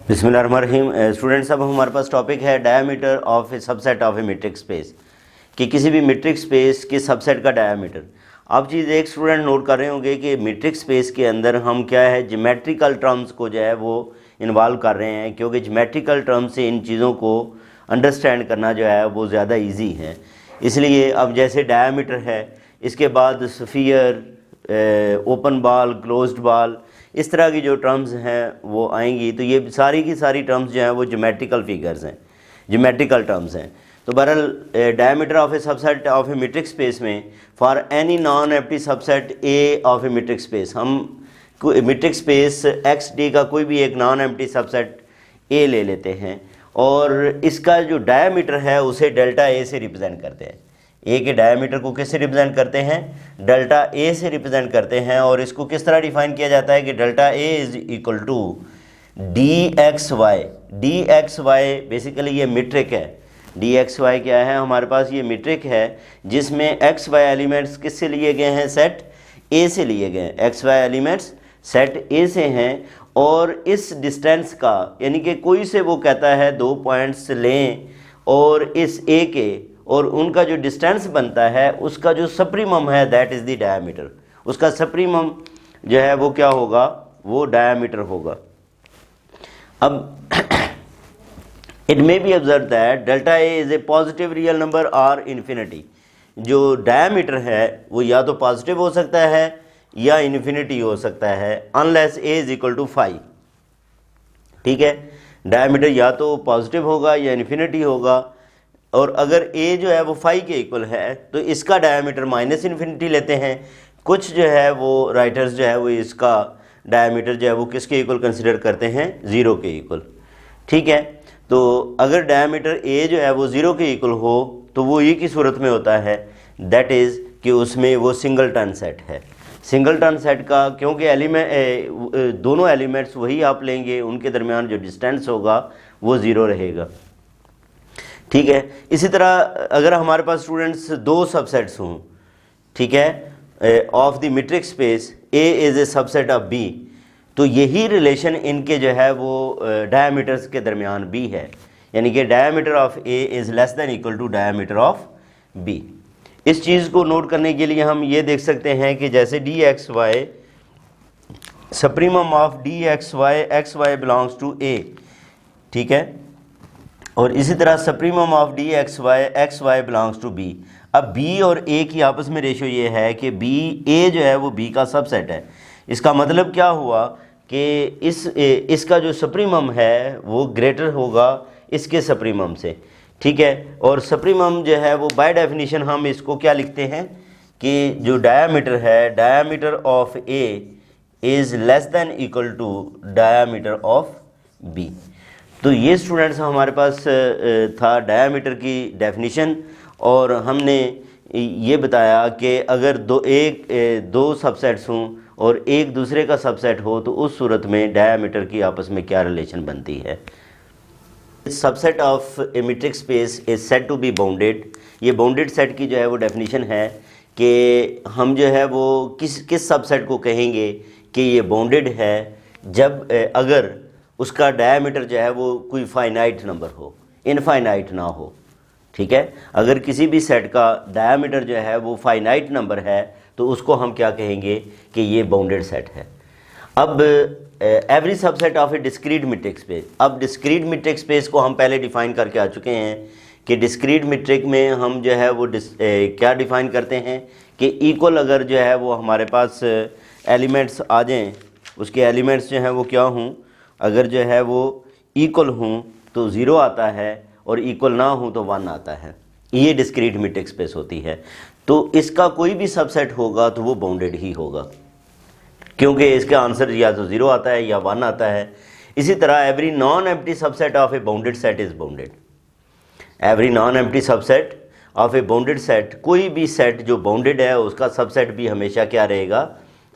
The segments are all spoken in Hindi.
बिस्मिल्लाहिर्रहमानिर्रहीम। स्टूडेंट्स, अब हमारे पास टॉपिक है diameter of a subset of a metric space, कि किसी भी मीट्रिक स्पेस के सबसेट का डायमीटर। आप चीज़ एक स्टूडेंट नोट कर रहे होंगे कि मीट्रिक स्पेस के अंदर हम क्या है ज्योमेट्रिकल टर्म्स को जो है वो इन्वॉल्व कर रहे हैं, क्योंकि ज्योमेट्रिकल टर्म्स से इन चीज़ों को अंडरस्टैंड करना जो है वो ज़्यादा ईजी है। इसलिए अब जैसे डायमीटर है, इसके बाद sphere, open ball, closed ball, इस तरह की जो टर्म्स हैं वो आएंगी। तो ये सारी की सारी टर्म्स जो हैं वो ज्योमेट्रिकल फिगर्स हैं, ज्योमेट्रिकल टर्म्स हैं। तो बहरहाल diameter of a subset of a metric space में for any non empty subset A of a metric space, हम मीट्रिक स्पेस एक्स डी का कोई भी एक नॉन एम्प्टी सबसेट ए ले लेते हैं और इसका जो डायमीटर है उसे डेल्टा ए से रिप्रेजेंट करते हैं। ए के डायमीटर को किससे रिप्रेजेंट करते हैं? डेल्टा ए से रिप्रेजेंट करते हैं। और इसको किस तरह डिफाइन किया जाता है कि delta A is equal to D X Y. D X Y basically ये मीट्रिक है। डी एक्स वाई क्या है? हमारे पास ये मीट्रिक है जिसमें एक्स वाई एलिमेंट्स किससे लिए गए हैं? सेट ए से लिए गए हैं। X Y elements set A से हैं और इस डिस्टेंस का, यानी कि कोई से वो कहता है 2 पॉइंट्स लें और इस ए के और उनका जो डिस्टेंस बनता है उसका जो सप्रीमम है दैट इज़ द डायमीटर। उसका सप्रीमम जो है वो क्या होगा? वो डायमीटर होगा। अब it may be observe that delta A is A positive real number और इन्फिनिटी। जो डायमीटर है वो या तो पॉजिटिव हो सकता है या इन्फिनिटी हो सकता है, unless A is equal to 5। ठीक है, डायमीटर या तो पॉजिटिव होगा या इन्फिनिटी होगा। और अगर ए जो है वो 5 के इक्वल है तो इसका डायमीटर माइनस इन्फिनिटी लेते हैं। कुछ जो है वो राइटर्स जो है वो इसका डायमीटर जो है वो किसके इक्वल कंसिडर करते हैं? 0 के इक्वल। ठीक है, तो अगर डायमीटर ए जो है वो 0 के इक्वल हो तो वो ये की सूरत में होता है, दैट इज़ कि उसमें वो सिंगल टर्न सेट है। सिंगल टर्न सेट का, क्योंकि दोनों एलिमेंट्स वही आप लेंगे, उनके दरमियान जो डिस्टेंस होगा वो 0 रहेगा। ठीक है, इसी तरह अगर हमारे पास स्टूडेंट्स 2 सबसेट्स हों, ठीक है, of the metric space A is a subset of B, तो यही रिलेशन इनके जो है वो डायमीटर्स के दरमियान भी है, यानी कि diameter of A is less than equal to diameter of B. इस चीज़ को नोट करने के लिए हम ये देख सकते हैं कि जैसे D X Y, supremum of D X Y belongs to A, ठीक है, और इसी तरह supremum of D X Y belongs to B. अब बी और ए की आपस में रेशो ये है कि बी, ए जो है वो बी का सबसेट है। इसका मतलब क्या हुआ कि इसका जो सप्रीमम है वो ग्रेटर होगा इसके सप्रीमम से। ठीक है, और सप्रीमम जो है वो बाय डेफिनेशन हम इसको क्या लिखते हैं कि जो डायमीटर है, diameter of A is less than equal to diameter of B. तो ये स्टूडेंट्स हमारे पास था डायमीटर की डेफिनेशन, और हमने ये बताया कि अगर दो सबसेट्स हों और एक दूसरे का सबसेट हो तो उस सूरत में डायमीटर की आपस में क्या रिलेशन बनती है। Subset of a metric space is said to be bounded. ये बाउंडेड सेट की जो है वो डेफिनेशन है कि हम जो है वो किस सबसेट को कहेंगे कि ये बाउंडेड है, जब अगर उसका डायमीटर जो है वो कोई फाइनाइट नंबर हो, इनफाइनाइट ना हो। ठीक है, अगर किसी भी सेट का डायमीटर जो है वो फाइनाइट नंबर है तो उसको हम क्या कहेंगे कि ये बाउंडेड सेट है। अब every subset of A discrete metric space. अब डिस्क्रीट मीट्रिक स्पेस को हम पहले डिफाइन करके आ चुके हैं कि डिस्क्रीट मीट्रिक में हम जो है वो क्या डिफाइन करते हैं कि इक्वल अगर जो है वो हमारे पास एलिमेंट्स आ जाएँ, उसके एलिमेंट्स जो हैं वो क्या हों, अगर जो है वो इक्वल हों तो 0 आता है और इक्वल ना हो तो 1 आता है। ये डिस्क्रीट मीट्रिक स्पेस होती है। तो इसका कोई भी सबसेट होगा तो वो बाउंडेड ही होगा, क्योंकि इसका आंसर या तो 0 आता है या 1 आता है। इसी तरह every non empty subset of a bounded set is bounded. Every non empty subset of a bounded set, कोई भी सेट जो बाउंडेड है उसका सबसेट भी हमेशा क्या रहेगा?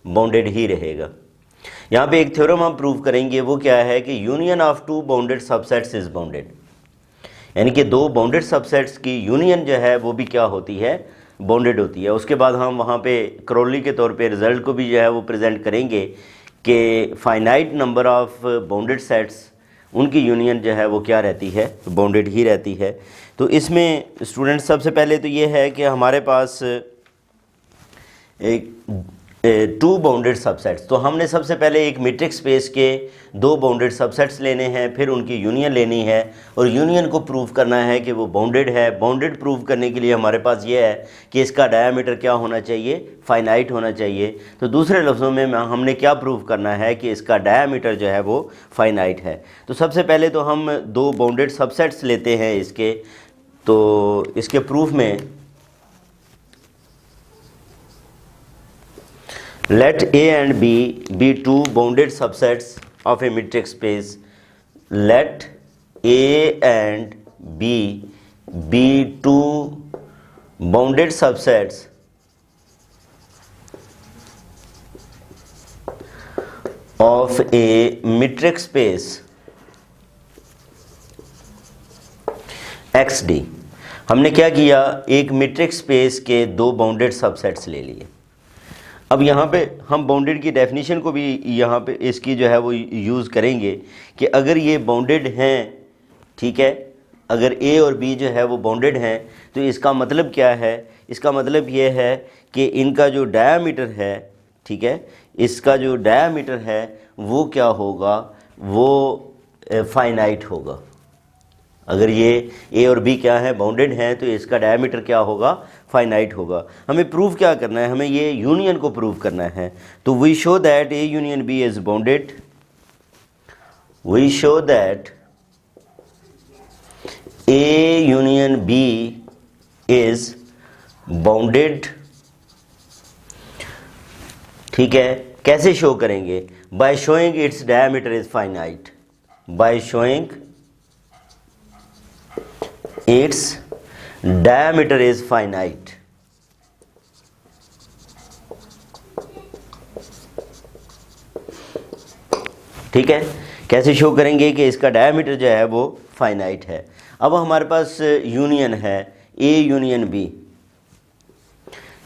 बाउंडेड ही रहेगा। यहाँ पे एक थ्योरम हम प्रूव करेंगे, वो क्या है कि union of 2 bounded subsets is bounded, यानी कि 2 बाउंडेड सबसेट्स की यूनियन जो है वो भी क्या होती है? बाउंडेड होती है। उसके बाद हम वहाँ पे क्रोली के तौर पे रिजल्ट को भी जो है वो प्रेजेंट करेंगे कि finite number of bounded sets उनकी यूनियन जो है वो क्या रहती है, बाउंडेड ही रहती है। तो इसमें स्टूडेंट सबसे पहले तो ये है कि हमारे पास एक टू बाउंडेड सबसेट्स, तो हमने सबसे पहले एक मीट्रिक स्पेस के दो बाउंडेड सबसेट्स लेने हैं, फिर उनकी यूनियन लेनी है और यूनियन को प्रूव करना है कि वो बाउंडेड है। बाउंडेड प्रूव करने के लिए हमारे पास ये है कि इसका डायामीटर क्या होना चाहिए, फाइनाइट होना चाहिए। तो दूसरे लफ्ज़ों में हमने क्या प्रूव करना है कि इसका डायामीटर जो है वो फाइनाइट है। तो सबसे पहले तो हम दो बाउंडेड सबसेट्स लेते हैं इसके, तो इसके प्रूफ में let A and B be two bounded subsets of a metric space. Let A and B be two bounded subsets of a metric space XD। हमने क्या किया, एक मीट्रिक स्पेस के दो बाउंडेड सबसेट्स ले लिए। अब यहाँ पे हम बाउंडेड की डेफिनेशन को भी यहाँ पे इसकी जो है वो यूज़ करेंगे कि अगर ये बाउंडेड हैं, ठीक है, अगर ए और बी जो है वो बाउंडेड हैं तो इसका मतलब क्या है, इसका मतलब ये है कि इनका जो डायामीटर है, ठीक है, इसका जो डायामीटर है वो क्या होगा, वो फाइनाइट होगा। अगर ये ए और बी क्या है, बाउंडेड हैं, तो इसका डायमीटर क्या होगा, फाइनाइट होगा। हमें प्रूव क्या करना है, हमें ये यूनियन को प्रूव करना है। तो we show that A union B is bounded, we show that A union B is bounded. ठीक है, कैसे शो करेंगे, by showing its diameter is finite, by showing its diameter is finite। ठीक है, कैसे शो करेंगे कि इसका डायमीटर जो है वो फाइनाइट है। अब हमारे पास यूनियन है ए यूनियन बी,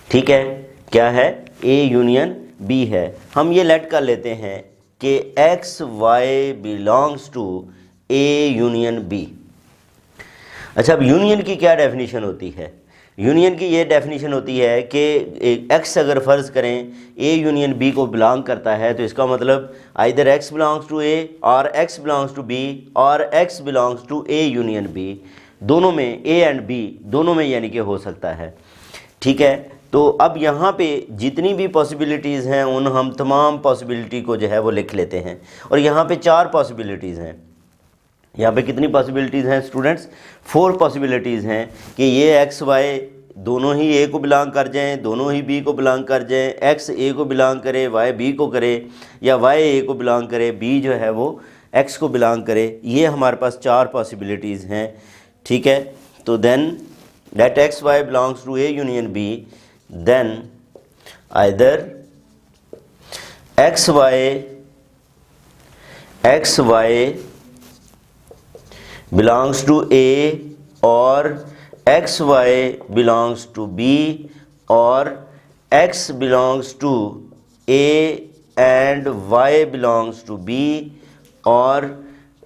ठीक है, क्या है, ए यूनियन बी है। हम ये लेट कर लेते हैं कि X Y belongs to A union B. अच्छा, अब यूनियन की क्या डेफिनेशन होती है, यूनियन की ये डेफिनेशन होती है कि एक्स अगर फ़र्ज़ करें ए यूनियन बी को बिलोंग करता है तो इसका मतलब either X belongs to A और एक्स बिलोंग्स टू बी और X belongs to A union B, दोनों में ए एंड बी दोनों में यानी कि हो सकता है। ठीक है, तो अब यहाँ पे जितनी भी पॉसिबिलिटीज़ हैं उन हम तमाम पॉसिबिलिटी को जो है वो लिख लेते हैं। और यहाँ पे चार पॉसिबिलिटीज़ हैं, यहाँ पे कितनी पॉसिबिलिटीज़ हैं स्टूडेंट्स, 4 पॉसिबिलिटीज़ हैं कि ये एक्स वाई दोनों ही ए को बिलोंग कर जाएं, दोनों ही बी को बिलोंग कर जाएं, एक्स ए को बिलोंग करे, वाई बी को करे, या वाई ए को बिलोंग करे, बी जो है वो एक्स को बिलोंग करे। ये हमारे पास 4 पॉसिबिलिटीज़ हैं। ठीक है, तो then that X Y belongs to A union B, then either X Y belongs to A or XY belongs to B or X belongs to A and Y belongs to B or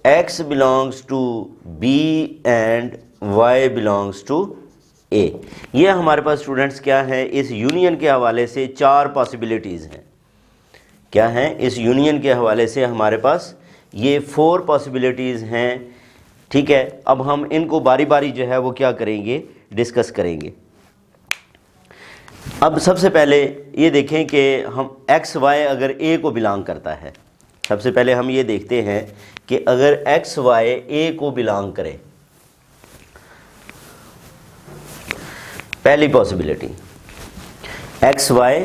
X belongs to B and Y belongs to A। ये हमारे पास स्टूडेंट्स क्या है, इस यूनियन के हवाले से 4 पॉसिबिलिटीज़ हैं। क्या हैं, इस यूनियन के हवाले से हमारे पास ये 4 पॉसिबिलिटीज़ हैं। ठीक है, अब हम इनको बारी बारी जो है वो क्या करेंगे, डिस्कस करेंगे। अब सबसे पहले ये देखें कि हम एक्स वाई अगर ए को बिलोंग करता है, सबसे पहले हम ये देखते हैं कि अगर एक्स वाई ए को बिलोंग करे, पहली possibility X Y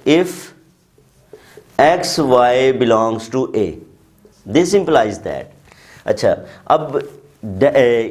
if X Y belongs to A, this implies that. अच्छा, अब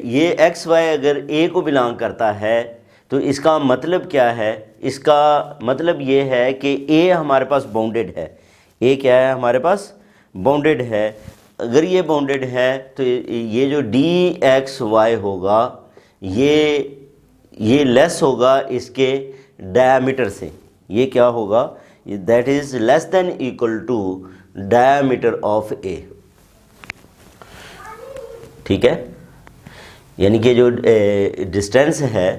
ये एक्स वाई अगर ए को बिलोंग करता है तो इसका मतलब क्या है, इसका मतलब ये है कि ए हमारे पास बाउंडेड है। ए क्या है, हमारे पास बाउंडेड है। अगर ये बाउंडेड है तो ये जो डी एक्स वाई होगा ये लेस होगा इसके डायमीटर से। ये क्या होगा, that is less then equal to diameter of A. ठीक है, यानी कि जो डिस्टेंस है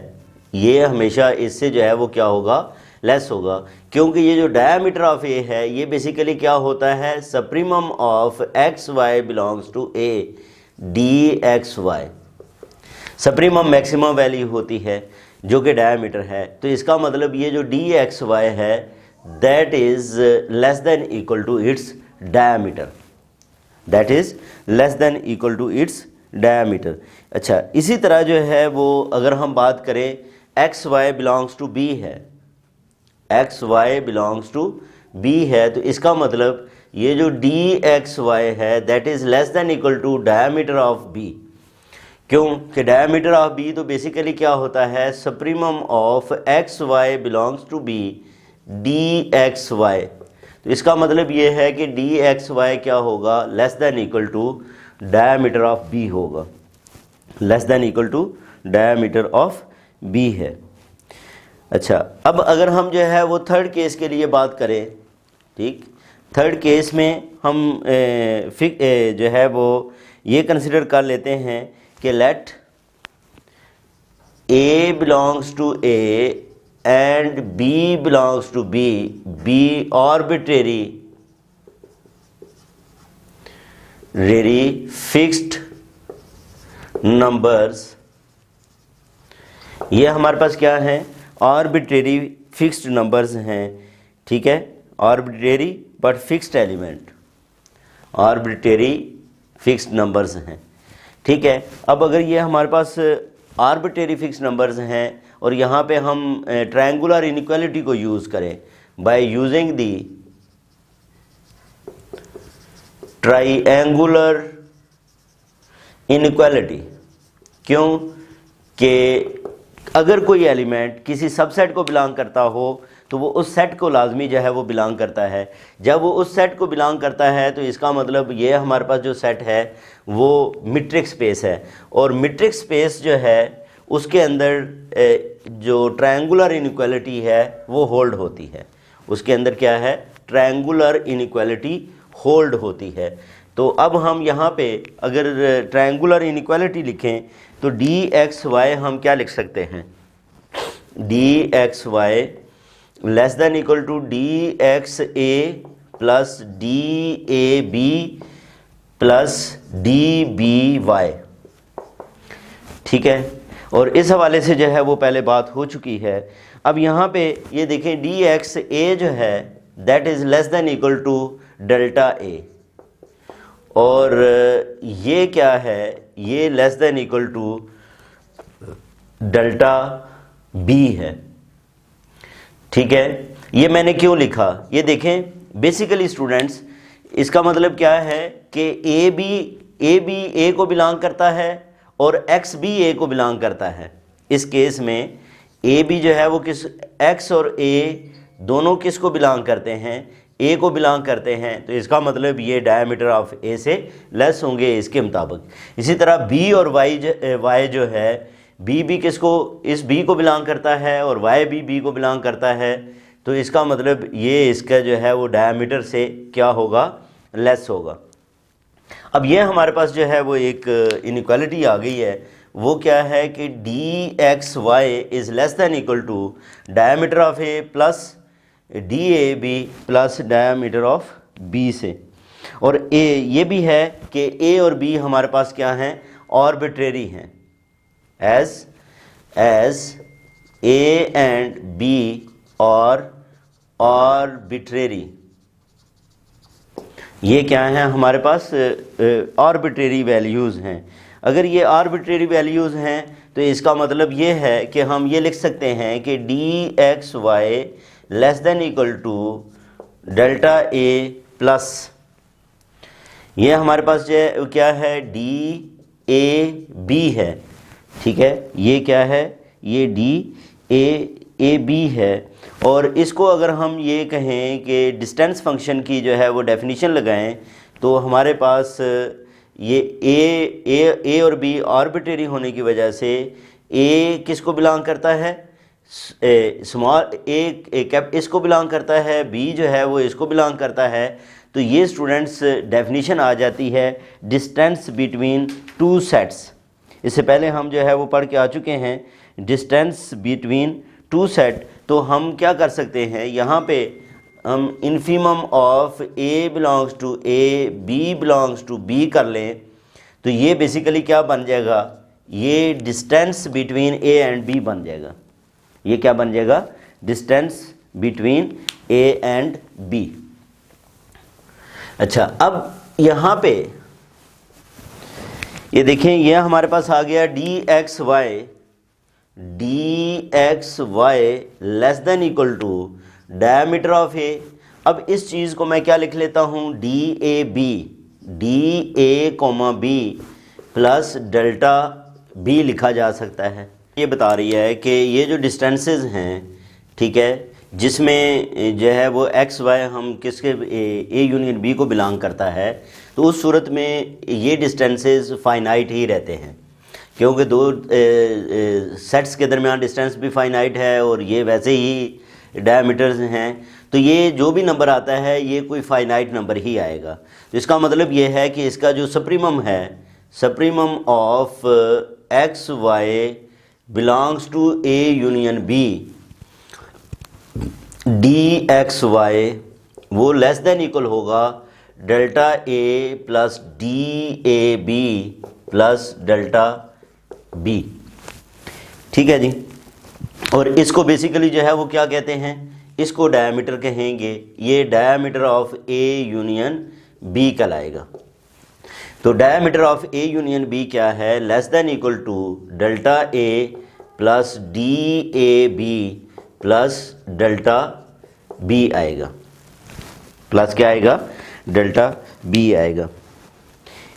ये हमेशा इससे जो है वो क्या होगा, लेस होगा, क्योंकि ये जो डायमीटर ऑफ ए है ये बेसिकली क्या होता है, supremum of X Y belongs to A D X Y. Supremum maximum value होती है जो कि डायमीटर है, तो इसका मतलब ये जो डी एक्स वाई है that is less then equal to its diameter, that is less then equal to its diameter. अच्छा, इसी तरह जो है वो अगर हम बात करें X Y belongs to B है, X Y belongs to B है, तो इसका मतलब ये जो डी एक्स वाई है that is less then equal to diameter of B. क्यों कि डायमीटर ऑफ बी तो बेसिकली क्या होता है, supremum of X Y belongs to B D X Y. तो इसका मतलब ये है कि डी एक्स वाई क्या होगा, less then equal to diameter of B होगा, less then equal to diameter of B है। अच्छा, अब अगर हम जो है वो थर्ड केस के लिए बात करें, ठीक, थर्ड केस में हम जो है वो ये कंसिडर कर लेते हैं कि let A belongs to A and B belongs to B, be arbitrary fixed numbers. ये हमारे पास क्या है, आर्बिट्रेरी फिक्स्ड नंबर्स हैं, ठीक है, arbitrary but fixed element, arbitrary fixed numbers हैं, ठीक है। अब अगर ये हमारे पास आर्बिट्रेरी फिक्स्ड नंबर्स हैं और यहाँ पे हम ट्रायंगुलर इनइक्वालिटी को यूज़ करें by using the triangular inequality, क्यों कि अगर कोई एलिमेंट किसी सबसेट को बिलोंग करता हो तो वो उस सेट को लाजमी जो है वो बिलोंग करता है। जब वो उस सेट को बिलोंग करता है तो इसका मतलब ये हमारे पास जो सेट है वो मीट्रिक स्पेस है, और मीट्रिक स्पेस जो है उसके अंदर जो ट्रायंगुलर इनइक्वालिटी है वो होल्ड होती है, उसके अंदर क्या है, ट्रायंगुलर इनइक्वालिटी होल्ड होती है। तो अब हम यहाँ पे अगर ट्रायंगुलर इनइक्वालिटी लिखें तो डी एक्स वाई हम क्या लिख सकते हैं, D X Y less then equal to D X A plus D A B plus D B Y, ठीक है। और इस हवाले से जो है वो पहले बात हो चुकी है। अब यहाँ पे ये देखें डी एक्स ए जो है that is less then equal to delta A, और ये क्या है, ये less then equal to delta B है, ठीक है। ये मैंने क्यों लिखा, ये देखें बेसिकली स्टूडेंट्स इसका मतलब क्या है कि ए बी ए को बिलोंग करता है और एक्स भी ए को बिलोंग करता है। इस केस में ए बी जो है वो किस, एक्स और ए दोनों किस को बिलोंग करते हैं, ए को बिलोंग करते हैं, तो इसका मतलब ये डायमीटर ऑफ ए से लेस होंगे इसके मुताबिक। इसी तरह बी और वाई जो है, बी भी किसको, इस बी को बिलोंग करता है और वाई भी बी को बिलोंग करता है, तो इसका मतलब ये इसका जो है वो डायमीटर से क्या होगा, लेस होगा। अब ये हमारे पास जो है वो एक इनइक्वालिटी आ गई है, वो क्या है कि D X Y is less than equal to diameter of A plus D A B plus diameter of B से। और ए ये भी है कि ए और बी हमारे पास क्या हैं, आर्बिट्रेरी हैं, एज ए एंड बी और आर्बिट्रेरी, ये क्या हैं हमारे पास, आर्बिट्रेरी वैल्यूज़ हैं। अगर ये आर्बिट्रेरी वैल्यूज़ हैं तो इसका मतलब ये है कि हम ये लिख सकते हैं कि D X Y less then equal to delta A plus, ये हमारे पास जो क्या है, डी ए बी है, ठीक है, ये क्या है, ये डी ए बी है। और इसको अगर हम ये कहें कि डिस्टेंस फंक्शन की जो है वो डेफिनेशन लगाएं तो हमारे पास ये ए और बी आर्बिट्रेरी होने की वजह से ए किसको बिलोंग करता है, स्मॉल ए कैप इसको बिलोंग करता है, बी जो है वो इसको बिलोंग करता है, तो ये स्टूडेंट्स डेफिनेशन आ जाती है डिस्टेंस बिटवीन टू सेट्स। इससे पहले हम जो है वो पढ़ के आ चुके हैं डिस्टेंस बिटवीन टू सेट। तो हम क्या कर सकते हैं, यहाँ पे हम infimum of A belongs to A, B belongs to B कर लें, तो ये बेसिकली क्या बन जाएगा, ये distance between A and B बन जाएगा। ये क्या बन जाएगा, distance between A and B. अच्छा, अब यहाँ पे ये देखें, ये हमारे पास आ गया D X Y less then equal to diameter of A. अब इस चीज़ को मैं क्या लिख लेता हूँ, D A comma B plus delta B लिखा जा सकता है। ये बता रही है कि ये जो डिस्टेंसेस हैं, ठीक है, जिसमें जो है वो एक्स वाई हम किसके ए यूनियन बी को बिलोंग करता है, तो उस सूरत में ये डिस्टेंसेस फाइनाइट ही रहते हैं, क्योंकि दो सेट्स के दरमियान डिस्टेंस भी फाइनाइट है और ये वैसे ही डायमीटर्स हैं। तो ये जो भी नंबर आता है ये कोई फाइनाइट नंबर ही आएगा। तो इसका मतलब ये है कि इसका जो सप्रीमम है, supremum of X Y belongs to A union B, D X Y, वो लेस देन इक्वल होगा delta A plus D A B plus delta B. ठीक है जी। और इसको बेसिकली जो है वो क्या कहते हैं, इसको डायमीटर कहेंगे। ये diameter of A union B कहलाएगा। तो diameter of A union B क्या है, less then equal to delta A plus D A B plus delta B आएगा, प्लस क्या आएगा, डेल्टा बी आएगा।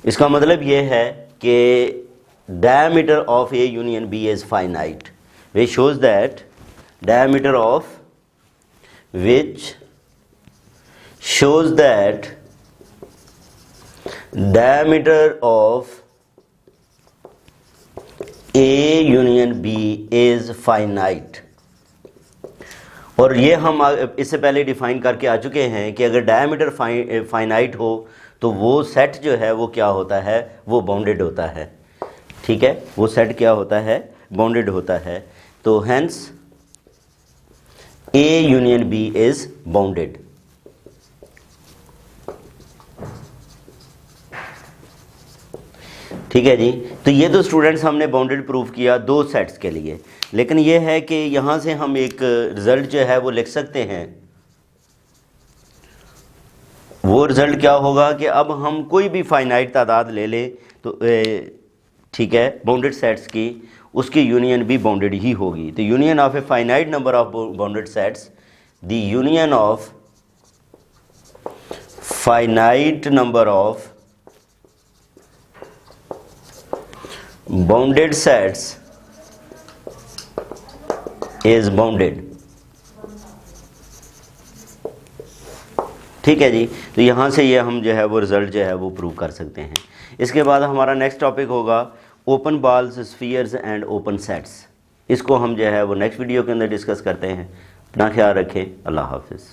इसका मतलब ये है कि diameter of A union B is finite, which shows that diameter of A union B is finite। और ये हम इससे पहले डिफाइन करके आ चुके हैं कि अगर डायमीटर फाइनाइट हो तो वो सेट जो है वो क्या होता है, वो बाउंडेड होता है। ठीक है, वो सेट क्या होता है, बाउंडेड होता है। तो hence A union B is bounded. ठीक है जी। तो ये तो स्टूडेंट्स हमने बाउंडेड प्रूफ किया दो सेट्स के लिए, लेकिन ये है कि यहाँ से हम एक रिज़ल्ट जो है वो लिख सकते हैं। वो रिज़ल्ट क्या होगा कि अब हम कोई भी फाइनाइट तादाद ले लें तो ठीक है, बाउंडेड सेट्स की, उसकी यूनियन भी बाउंडेड ही होगी। तो union of a finite number of bounded sets, the union of finite number of bounded sets is bounded. ठीक है जी। तो यहाँ से ये हम जो है वो रिज़ल्ट जो है वो प्रूव कर सकते हैं। इसके बाद हमारा नेक्स्ट टॉपिक होगा open balls, spheres and open sets. इसको हम जो है वो नेक्स्ट वीडियो के अंदर डिस्कस करते हैं। अपना ख्याल रखें। अल्लाह हाफिज़।